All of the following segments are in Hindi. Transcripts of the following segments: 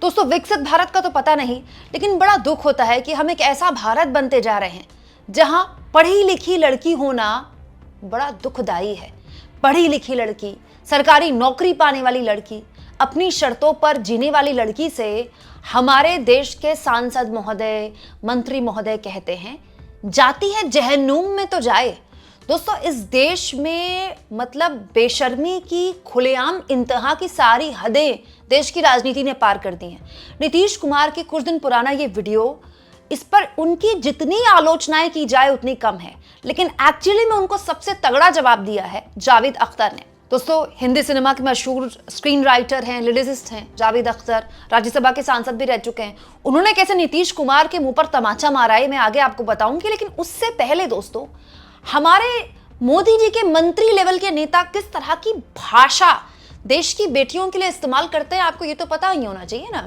दोस्तों, विकसित भारत का तो पता नहीं, लेकिन बड़ा दुख होता है कि हम एक ऐसा भारत बनते जा रहे हैं जहां पढ़ी लिखी लड़की होना बड़ा दुखदाई है। पढ़ी लिखी लड़की, सरकारी नौकरी पाने वाली लड़की, अपनी शर्तों पर जीने वाली लड़की से हमारे देश के सांसद महोदय, मंत्री महोदय कहते हैं जाती है जहन्नुम में तो जाए। दोस्तों, इस देश में मतलब बेशर्मी की खुलेआम इंतहा की सारी हदें देश की राजनीति ने पार कर दी हैं। नीतीश कुमार के कुछ दिन पुराना ये वीडियो, इस पर उनकी जितनी आलोचनाएं की जाए उतनी कम है, लेकिन एक्चुअली में उनको सबसे तगड़ा जवाब दिया है जावेद अख्तर ने। दोस्तों, हिंदी सिनेमा के मशहूर स्क्रीन राइटर हैं, लिरिसिस्ट हैं जावेद अख्तर, राज्यसभा के सांसद भी रह चुके हैं। उन्होंने कैसे नीतीश कुमार के मुंह पर तमाचा मारा है मैं आगे आपको बताऊंगी, लेकिन उससे पहले दोस्तों, हमारे मोदी जी के मंत्री लेवल के नेता किस तरह की भाषा देश की बेटियों के लिए इस्तेमाल करते हैं आपको ये तो पता ही होना चाहिए ना।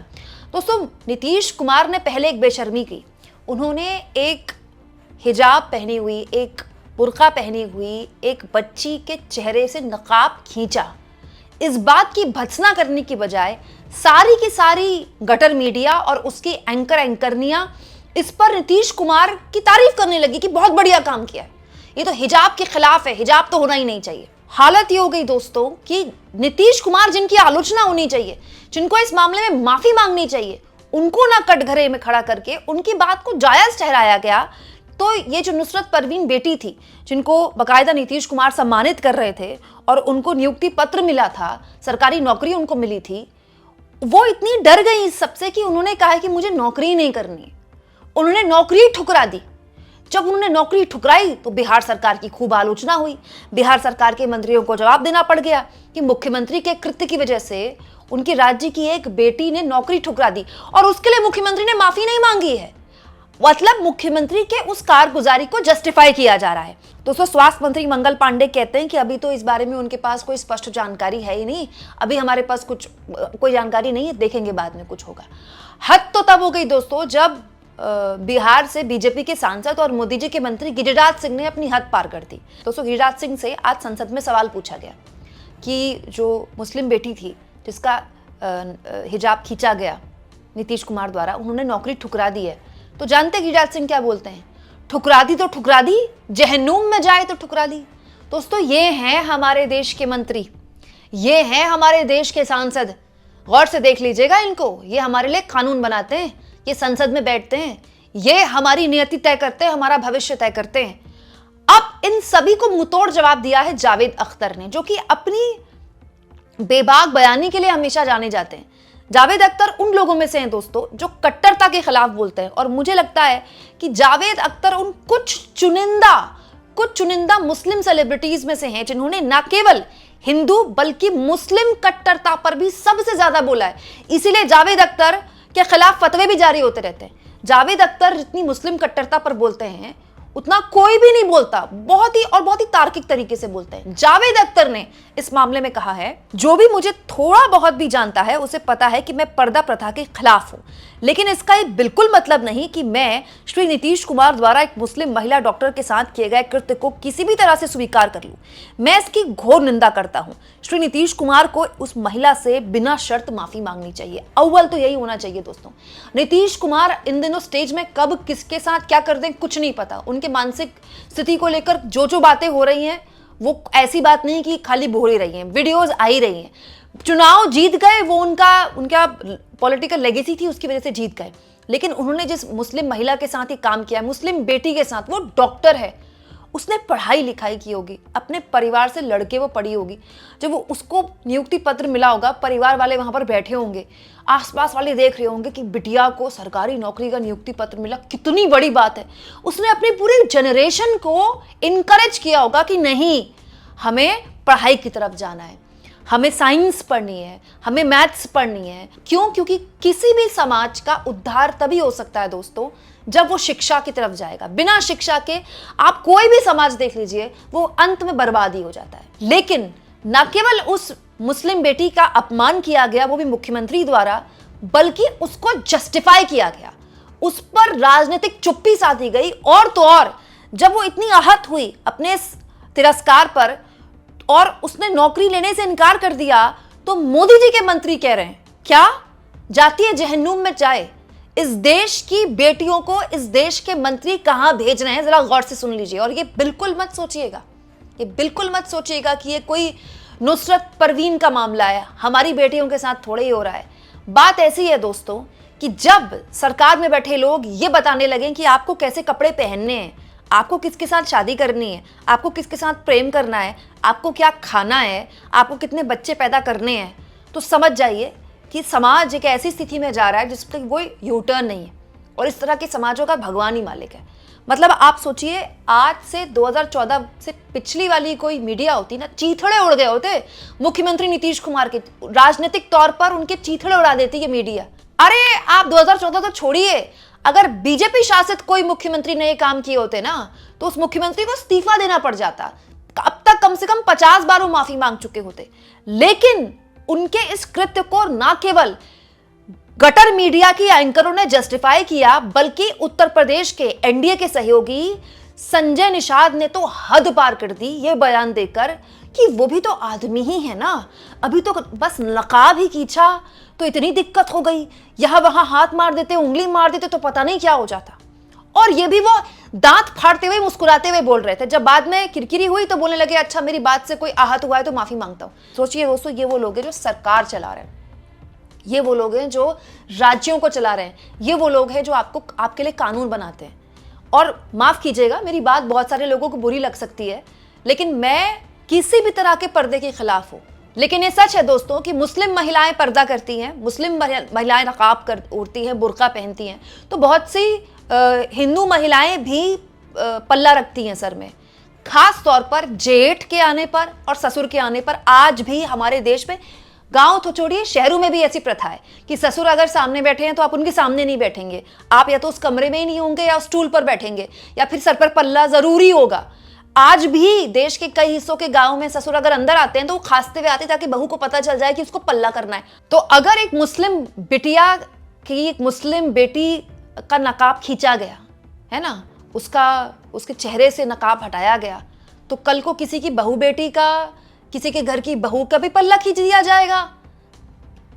दोस्तों, नीतीश कुमार ने पहले एक बेशर्मी की। उन्होंने एक हिजाब पहनी हुई, एक बुर्का पहनी हुई एक बच्ची के चेहरे से नकाब खींचा। इस बात की भत्सना करने की बजाय सारी की सारी गटर मीडिया और उसकी एंकरनियां इस पर नीतीश कुमार की तारीफ करने लगी कि बहुत बढ़िया काम किया है, ये तो हिजाब के खिलाफ है, हिजाब तो होना ही नहीं चाहिए। हालत ये हो गई दोस्तों कि नीतीश कुमार जिनकी आलोचना होनी चाहिए, जिनको इस मामले में माफी मांगनी चाहिए, उनको ना कटघरे में खड़ा करके उनकी बात को जायज ठहराया गया। तो ये जो नुसरत परवीन बेटी थी, जिनको बकायदा नीतीश कुमार सम्मानित कर रहे थे और उनको नियुक्ति पत्र मिला था, सरकारी नौकरी उनको मिली थी, वो इतनी डर गई इस सबसे कि उन्होंने कहा कि मुझे नौकरी नहीं करनी। उन्होंने नौकरी ठुकरा दी। जब उन्होंने नौकरी ठुकराई तो बिहार सरकार की खूब आलोचना हुई। बिहार सरकार के मंत्रियों को जवाब देना पड़ गया कि मुख्यमंत्री के कृत्य की वजह से उनके राज्य की एक बेटी ने नौकरी ठुकरा दी और उसके लिए मुख्यमंत्री ने माफी नहीं मांगी है। मतलब मुख्यमंत्री के उस कारगुजारी को जस्टिफाई किया जा रहा है। दोस्तों, स्वास्थ्य मंत्री मंगल पांडे कहते हैं कि अभी तो इस बारे में उनके पास कोई स्पष्ट जानकारी है ही नहीं, अभी हमारे पास कोई जानकारी नहीं है, देखेंगे बाद में कुछ होगा। हद तो तब हो गई दोस्तों जब बिहार से बीजेपी के सांसद और मोदी जी के मंत्री गिरिराज सिंह ने अपनी हद पार कर दी। दोस्तों, गिरिराज सिंह से आज संसद में सवाल पूछा गया कि जो मुस्लिम बेटी थी जिसका हिजाब खींचा गया नीतीश कुमार द्वारा, उन्होंने नौकरी ठुकरा दी है। तो जानते गिरिराज सिंह क्या बोलते हैं? ठुकरा दी तो ठुकरा दी, जहन्नुम में जाए तो ठुकरा दी। दोस्तों, ये हैं हमारे देश के मंत्री, ये हैं हमारे देश के सांसद। गौर से देख लीजिएगा इनको, ये हमारे लिए कानून बनाते हैं, ये संसद में बैठते हैं, ये हमारी नियति तय करते हैं, हमारा भविष्य तय करते हैं। अब इन सभी को मुंहतोड़ जवाब दिया है जावेद अख्तर ने, जो कि अपनी बेबाक बयानी के लिए हमेशा जाने जाते हैं। जावेद अख्तर उन लोगों में से हैं दोस्तों जो कट्टरता के खिलाफ बोलते हैं, और मुझे लगता है कि जावेद अख्तर उन कुछ चुनिंदा मुस्लिम सेलिब्रिटीज में से हैं जिन्होंने न केवल हिंदू बल्कि मुस्लिम कट्टरता पर भी सबसे ज्यादा बोला है। इसीलिए जावेद अख्तर के खिलाफ फतवे भी जारी होते रहते हैं। जावेद अख्तर जितनी मुस्लिम कट्टरता पर बोलते हैं उतना कोई भी नहीं बोलता, बहुत ही तार्किक तरीके से बोलते हैं। जावेद अख्तर ने इस मामले में कहा है, जो भी मुझे थोड़ा बहुत भी जानता है उसे पता है कि मैं पर्दा प्रथा के खिलाफ हूं, लेकिन इसका ये बिल्कुल मतलब नहीं कि मैं श्री नीतीश कुमार द्वारा एक मुस्लिम महिला डॉक्टर के साथ किए गए कृत्य को किसी भी तरह से स्वीकार कर लूं। मैं इसकी घोर निंदा करता हूं। श्री नीतीश कुमार को उस महिला से बिना शर्त माफी मांगनी चाहिए। अव्वल तो यही होना चाहिए दोस्तों। नीतीश कुमार इन दिनों स्टेज में कब किसके साथ क्या कर दें कुछ नहीं पता। उनके मानसिक स्थिति को लेकर जो बातें हो रही हैं वो ऐसी बात नहीं कि खाली बोल ही रही हैं, वीडियोस आ ही रही हैं। चुनाव जीत गए, वो उनका पॉलिटिकल लेगेसी थी, उसकी वजह से जीत गए, लेकिन उन्होंने जिस मुस्लिम महिला के साथ ही काम किया, मुस्लिम बेटी के साथ, वो डॉक्टर है, उसने पढ़ाई लिखाई की होगी, अपने परिवार से लड़के वो पढ़ी होगी। जब वो उसको नियुक्ति पत्र मिला होगा, परिवार वाले वहां पर बैठे होंगे, आसपास वाले देख रहे होंगे कि बिटिया को सरकारी नौकरी का नियुक्ति पत्र मिला, कितनी बड़ी बात है। उसने अपनी पूरी जनरेशन को इनकरेज किया होगा कि नहीं, हमें पढ़ाई की तरफ जाना है, हमें साइंस पढ़नी है, हमें मैथ्स पढ़नी है। क्यों? क्योंकि किसी भी समाज का उद्धार तभी हो सकता है दोस्तों जब वो शिक्षा की तरफ जाएगा। बिना शिक्षा के आप कोई भी समाज देख लीजिए, वो अंत में बर्बादी हो जाता है। लेकिन न केवल उस मुस्लिम बेटी का अपमान किया गया, वो भी मुख्यमंत्री द्वारा, बल्कि उसको जस्टिफाई किया गया, उस पर राजनीतिक चुप्पी साधी गई। और तो और जब वो इतनी आहत हुई अपने तिरस्कार पर और उसने नौकरी लेने से इनकार कर दिया, तो मोदी जी के मंत्री कह रहे हैं क्या जाती है जहन्नुम में जाए। इस देश की बेटियों को इस देश के मंत्री कहां भेज रहे हैं, जरा गौर से सुन लीजिए। और ये बिल्कुल मत सोचिएगा, ये बिल्कुल मत सोचिएगा कि ये कोई नुसरत परवीन का मामला है, हमारी बेटियों के साथ थोड़े ही हो रहा है। बात ऐसी है दोस्तों कि जब सरकार में बैठे लोग ये बताने लगे कि आपको कैसे कपड़े पहनने हैं, आपको किसके साथ शादी करनी है, आपको किसके साथ प्रेम करना है, आपको क्या खाना है, आपको कितने बच्चे पैदा करने हैं, तो समझ जाइए कि समाज एक ऐसी स्थिति में जा रहा है जिस पर कोई यू टर्न नहीं है। और इस तरह के समाजों का भगवान ही मालिक है। मतलब आप सोचिए, आज से 2014 से पिछली वाली कोई मीडिया होती ना, चीथड़े उड़ गए होते मुख्यमंत्री नीतीश कुमार के, राजनीतिक तौर पर उनके चीथड़े उड़ा देती ये मीडिया। अरे आप 2014 तो छोड़िए, अगर बीजेपी शासित कोई मुख्यमंत्री ने ये काम किए होते ना, तो उस मुख्यमंत्री को इस्तीफा देना पड़ जाता। अब तक कम से कम 50 बार वो माफी मांग चुके होते। लेकिन उनके इस कृत्य को ना केवल गटर मीडिया की एंकरों ने जस्टिफाई किया, बल्कि उत्तर प्रदेश के एनडीए के सहयोगी संजय निषाद ने तो हद पार कर दी ये बयान देकर कि वो भी तो आदमी ही है ना, अभी तो बस नकाब ही खींचा तो इतनी दिक्कत हो गई, यहां वहां हाथ मार देते, उंगली मार देते तो पता नहीं क्या हो जाता। और ये भी वो दांत फाड़ते हुए मुस्कुराते हुए बोल रहे थे। जब बाद में किरकिरी हुई तो बोलने लगे अच्छा मेरी बात से कोई आहत हुआ है तो माफी मांगता हूं। सोचिए दोस्तों, ये वो लोग हैं जो सरकार चला रहे हैं, ये वो लोग हैं जो राज्यों को चला रहे हैं, ये वो लोग हैं जो आपके लिए कानून बनाते हैं। और माफ कीजिएगा, मेरी बात बहुत सारे लोगों को बुरी लग सकती है, लेकिन मैं किसी भी तरह के पर्दे के खिलाफ हूं। लेकिन ये सच है दोस्तों कि मुस्लिम महिलाएं पर्दा करती हैं, मुस्लिम महिलाएं नकाब ओढ़ती हैं, बुर्का पहनती हैं, तो बहुत सी हिंदू महिलाएं भी पल्ला रखती हैं सर में। खास तौर पर जेठ के आने पर और ससुर के आने पर आज भी हमारे देश में, गांव तो छोड़िए शहरों में भी ऐसी प्रथा है कि ससुर अगर सामने बैठे हैं तो आप उनके सामने नहीं बैठेंगे, आप या तो उस कमरे में ही नहीं होंगे या स्टूल पर बैठेंगे, या फिर सर पर पल्ला जरूरी होगा। आज भी देश के कई हिस्सों के गांव में ससुर अगर अंदर आते हैं तो वो खांसते हुए आते ताकि बहू को पता चल जाए कि उसको पल्ला करना है। तो अगर एक मुस्लिम बिटिया की, एक मुस्लिम बेटी का नकाब खींचा गया है ना, उसके चेहरे से नकाब हटाया गया, तो कल को किसी की बहू बेटी का, किसी के घर की बहू का भी पल्ला खींच दिया जाएगा,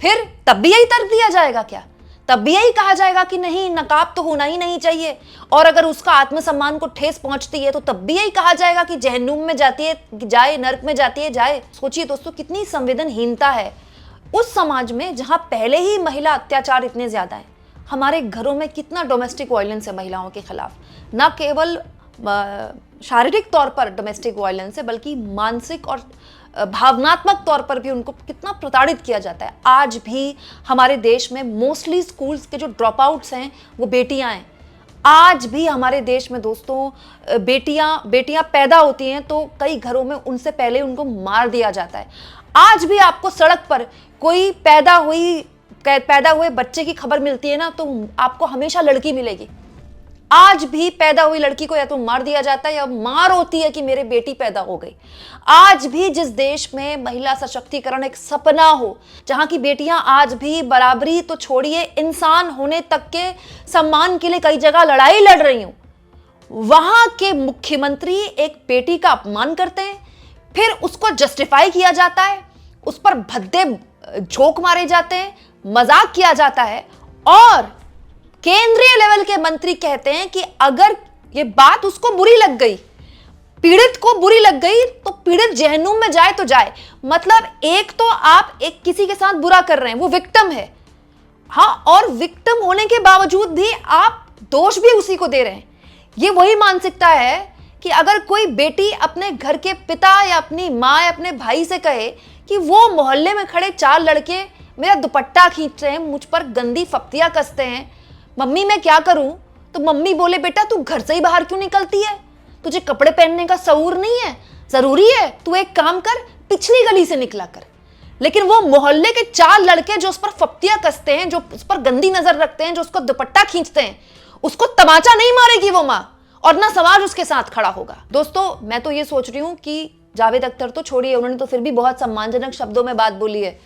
फिर तब भी यही तर्क दिया जाएगा क्या? तब भी यही कहा जाएगा कि नहीं, नकाब तो होना ही नहीं चाहिए। और अगर उसका आत्मसम्मान को ठेस पहुंचती है तो तब भी यही कहा जाएगा कि जहन्नुम में जाती है जाए, नर्क में जाती है जाए। सोचिए दोस्तों, कितनी संवेदनहीनता है उस समाज में जहां पहले ही महिला अत्याचार इतने ज्यादा है। हमारे घरों में कितना डोमेस्टिक वायलेंस है महिलाओं के खिलाफ, ना केवल शारीरिक तौर पर डोमेस्टिक वायलेंस है, बल्कि मानसिक और भावनात्मक तौर पर भी उनको कितना प्रताड़ित किया जाता है। आज भी हमारे देश में मोस्टली स्कूल्स के जो ड्रॉप आउट्स हैं वो बेटियां हैं। आज भी हमारे देश में दोस्तों बेटियां पैदा होती हैं तो कई घरों में उनसे पहले उनको मार दिया जाता है। आज भी आपको सड़क पर कोई पैदा हुए बच्चे की खबर मिलती है ना, तो आपको हमेशा लड़की मिलेगी। आज भी पैदा हुई लड़की को या तो मार दिया जाता है या मार होती है कि मेरे बेटी पैदा हो गई। आज भी जिस देश में महिला सशक्तिकरण एक सपना हो, जहां की बेटियां आज भी बराबरी तो छोड़िए, इंसान होने तक के सम्मान के लिए कई जगह लड़ाई लड़ रही हूं, वहां के मुख्यमंत्री एक बेटी का अपमान करते हैं, फिर उसको जस्टिफाई किया जाता है, उस पर भद्दे जोक मारे जाते हैं, मजाक किया जाता है, और केंद्रीय लेवल के मंत्री कहते हैं कि अगर ये बात उसको बुरी लग गई, पीड़ित को बुरी लग गई, तो पीड़ित जहन्नुम में जाए तो जाए। मतलब एक तो आप एक किसी के साथ बुरा कर रहे हैं, वो विक्टिम है, हाँ, और विक्टिम होने के बावजूद भी आप दोष भी उसी को दे रहे हैं। ये वही मानसिकता है कि अगर कोई बेटी अपने घर के पिता या अपनी माँ या अपने भाई से कहे कि वो मोहल्ले में खड़े 4 लड़के मेरा दुपट्टा खींच रहे हैं, मुझ पर गंदी फप्तियां कसते हैं, मम्मी मैं क्या करूं, तो मम्मी बोले बेटा तू घर से ही बाहर क्यों निकलती है, तुझे कपड़े पहनने का शऊर नहीं है, जरूरी है तू एक काम कर, पिछली गली से निकला कर। लेकिन वो मोहल्ले के 4 लड़के जो उस पर फप्तियां कसते हैं, जो उस पर गंदी नजर रखते हैं, जो उसको दुपट्टा खींचते हैं, उसको तमाचा नहीं मारेगी वो माँ, और ना समाज उसके साथ खड़ा होगा। दोस्तों मैं तो ये सोच रही हूं कि जावेद अख्तर तो छोड़िए, उन्होंने तो फिर भी बहुत सम्मानजनक शब्दों में बात बोली है।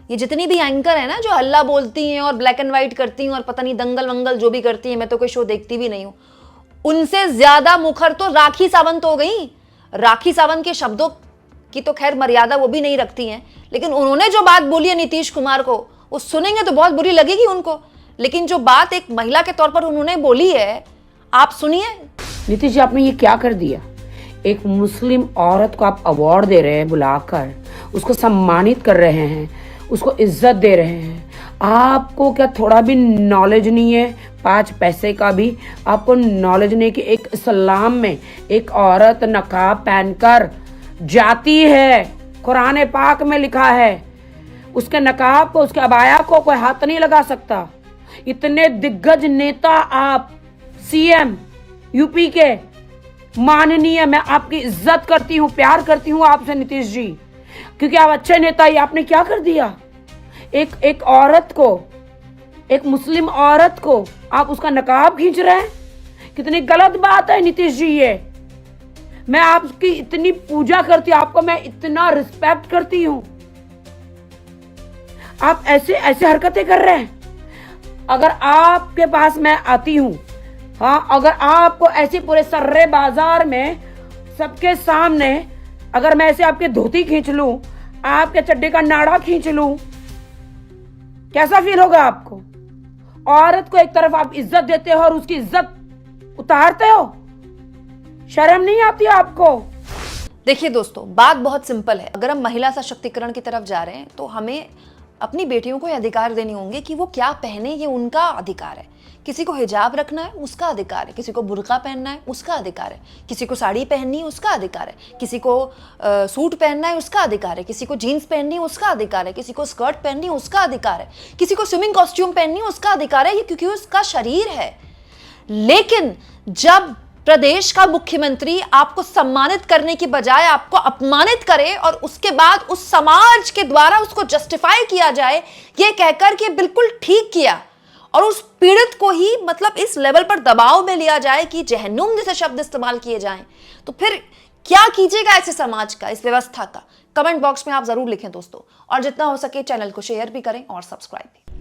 ये जितनी भी एंकर है ना जो हल्ला बोलती हैं और ब्लैक एंड व्हाइट करती हैं और पता नहीं दंगल वंगल जो भी करती हैं, मैं तो कोई शो देखती भी नहीं हूं, उनसे ज्यादा मुखर तो राखी सावंत हो गई। राखी सावंत के शब्दों की तो खैर मर्यादा वो भी नहीं रखती हैं, लेकिन उन्होंने जो बात बोली है नीतीश कुमार को, वो सुनेंगे तो बहुत बुरी लगेगी उनको, लेकिन जो बात एक महिला के तौर पर उन्होंने बोली है, आप सुनिए। नीतीश जी, आपने ये क्या कर दिया? एक मुस्लिम औरत को आप अवार्ड दे रहे हैं, बुलाकर उसको सम्मानित कर रहे हैं, उसको इज्जत दे रहे हैं। आपको क्या थोड़ा भी नॉलेज नहीं है? 5 पैसे का भी आपको नॉलेज नहीं कि एक इस्लाम में एक औरत नकाब पहनकर जाती है। कुरान पाक में लिखा है उसके नकाब को, उसके अबाया को कोई हाथ नहीं लगा सकता। इतने दिग्गज नेता आप, सीएम यूपी के माननीय, मैं आपकी इज्जत करती हूँ, प्यार करती हूँ आपसे नीतीश जी, क्योंकि आप अच्छे नेता। ही आपने क्या कर दिया? एक औरत को, एक मुस्लिम औरत को आप उसका नकाब खींच रहे हैं। कितनी गलत बात है नीतीश जी ये। मैं आपकी इतनी पूजा करती हूँ, आपको मैं इतना रिस्पेक्ट करती हूँ, आप ऐसे ऐसे हरकतें कर रहे हैं। अगर आपके पास मैं आती हूं, हाँ, अगर आपको ऐसे पूरे सर्रे बाजार में सबके सामने अगर मैं ऐसे आपके धोती खींच लूं, आपके चड्डे का नाड़ा खींच लूं, कैसा फील होगा आपको? औरत को एक तरफ आप इज्जत देते हो और उसकी इज्जत उतारते हो, शर्म नहीं आती आपको? देखिए दोस्तों, बात बहुत सिंपल है। अगर हम महिला सशक्तिकरण की तरफ जा रहे हैं तो हमें अपनी बेटियों को ये अधिकार देने होंगे कि वो क्या पहने, ये उनका अधिकार है। किसी को हिजाब रखना है, उसका अधिकार है। किसी को बुर्का पहनना है, उसका अधिकार है। किसी को साड़ी पहननी है, उसका अधिकार है। किसी को सूट पहनना है, उसका अधिकार है। किसी को जीन्स पहननी है, उसका अधिकार है। किसी को स्कर्ट पहननी है, उसका अधिकार है। किसी को स्विमिंग कॉस्ट्यूम पहननी है, उसका अधिकार है, ये क्योंकि उसका शरीर है। लेकिन जब प्रदेश का मुख्यमंत्री आपको सम्मानित करने की बजाय आपको अपमानित करे और उसके बाद उस समाज के द्वारा उसको जस्टिफाई किया जाए ये कहकर कि बिल्कुल ठीक किया, और उस पीड़ित को ही मतलब इस लेवल पर दबाव में लिया जाए कि जहन्नुम जैसे शब्द इस्तेमाल किए जाएं, तो फिर क्या कीजिएगा ऐसे समाज का, इस व्यवस्था का? कमेंट बॉक्स में आप जरूर लिखें दोस्तों, और जितना हो सके चैनल को शेयर भी करें और सब्सक्राइब भी।